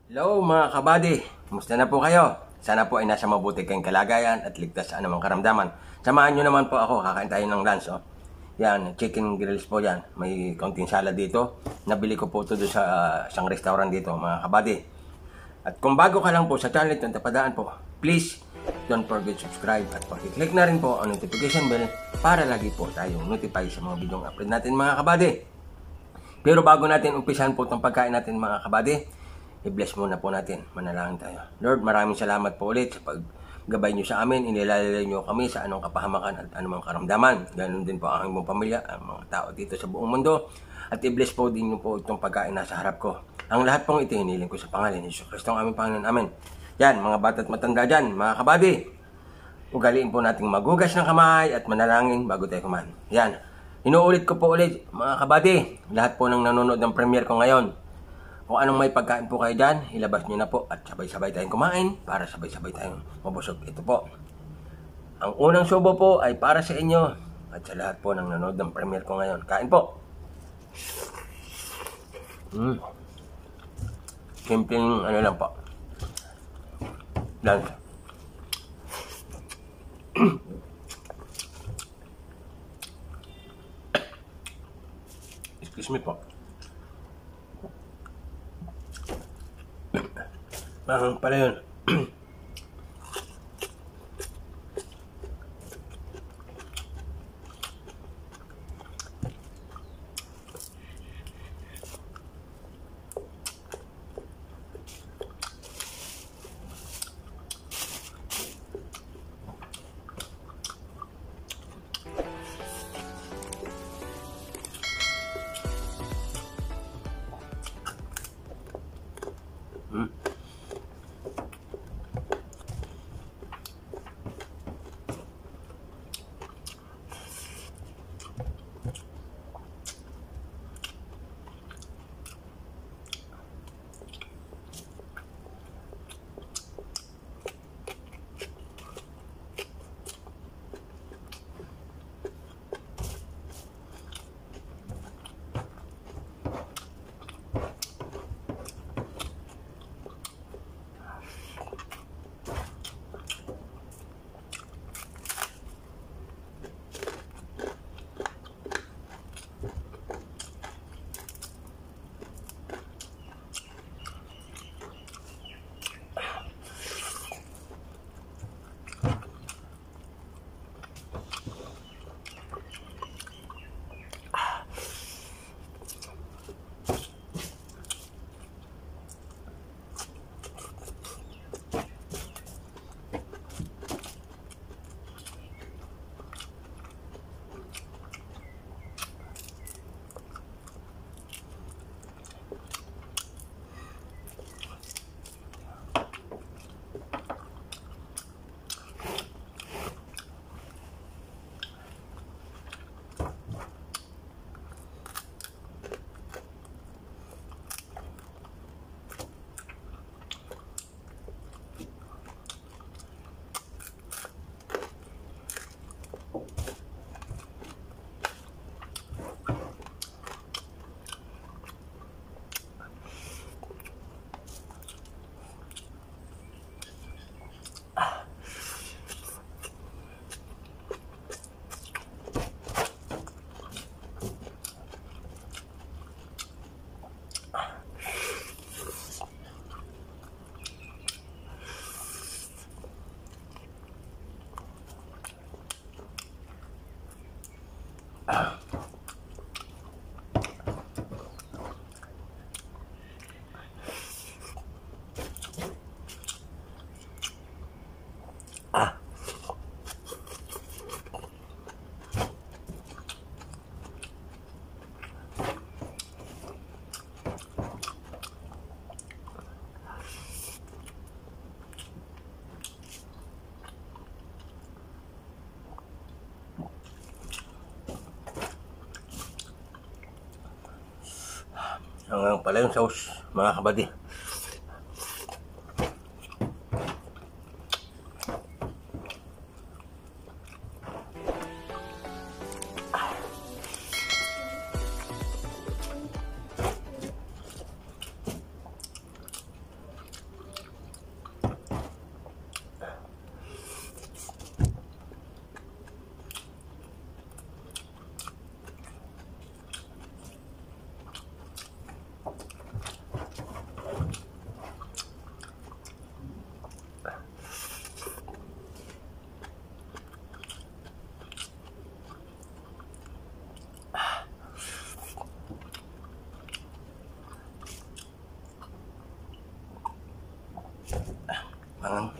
Hello mga kabady, kumusta na po kayo? Sana po ay nasa mabuti kayong kalagayan at ligtas sa anumang karamdaman. Samahan nyo naman po ako, kakain tayo ng lunch. Yan, chicken grills po yan. May konting salad dito. Nabili ko po ito doon sa isang restaurant dito mga kabady. At kung bago ka lang po sa channel itong tapadaan po, please don't forget subscribe at pakiclick na rin po ang notification bell para lagi po tayong notify sa mga video upload natin mga kabady. Pero bago natin umpisahan po itong pagkain natin mga kabady, i-bless muna po natin. Manalangin tayo. Lord, maraming salamat po ulit sa paggabay nyo sa amin. Inilalagay nyo kami sa anong kapahamakan at anumang karamdaman. Ganon din po ang aming pamilya, ang mga tao dito sa buong mundo. At i-bless po din nyo po itong pagkain nasa harap ko. Ang lahat pong ito hiniling ko sa pangalan ni Jesus Cristo ang aming Panginoon. Amen. Yan, mga bata at matanda dyan, mga kabady. Ugaliin po nating maghugas ng kamay at manalangin bago tayo kumain. Yan. Inuulit ko po ulit, mga kabady. Lahat po ng nanonood ng premiere ko ngayon, kung anong may pagkain po kayo dyan, ilabas nyo na po at sabay-sabay tayong kumain para sabay-sabay tayong mabusog. Ito po. Ang unang subo po ay para sa inyo at sa lahat po ng nanonood ng premiere ko ngayon. Kain po. Simpleng ano lang po. Lunch. Excuse me po. Mahang pala yun. Hanggang pala yung sauce, mga kabady. Ang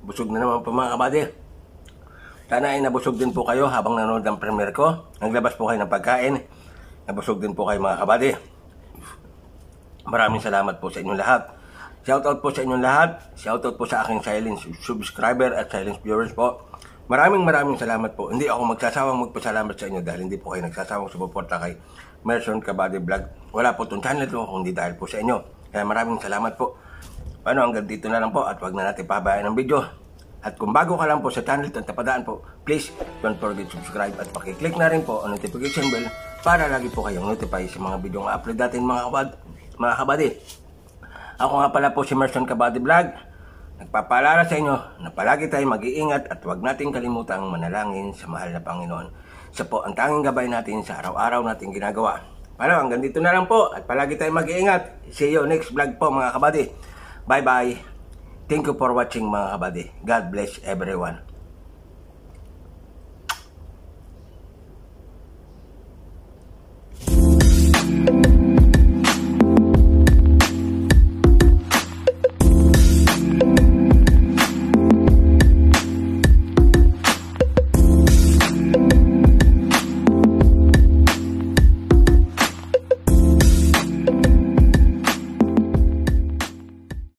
Busog na naman po mga kabady. Sana ay nabusog din po kayo habang nanonood ng premiere ko. Naglabas po kayo ng pagkain. Nabusog din po kayo mga kabady. Maraming salamat po sa inyong lahat. Shoutout po sa inyong lahat. Shoutout po sa aking silent subscriber at silent viewers po. Maraming salamat po. Hindi ako magsasawang magpasalamat sa inyo dahil hindi po kayo nagsasawang sumuporta kay Merson Kabady Vlog. Wala po itong channel to kung hindi dahil po sa inyo. Kaya maraming salamat po. Paano, hanggang dito na lang po at wag na natin pabayaan ng video. At kung bago ka lang po sa channel at napadaan po, please don't forget to subscribe at pakiclick na rin po ang notification bell para lagi po kayong notify sa mga video nga upload natin mga kabady. Ako nga pala po si Merson Kabady Vlog. Nagpapaalala sa inyo na palagi tayong mag-iingat at huwag natin kalimutang manalangin sa mahal na Panginoon. Siya po ang tanging gabay natin sa araw-araw nating ginagawa. Paano, hanggang dito na lang po at palagi tayong mag-iingat. See you next vlog po mga kabady. Bye-bye. Thank you for watching mga kabady. God bless everyone.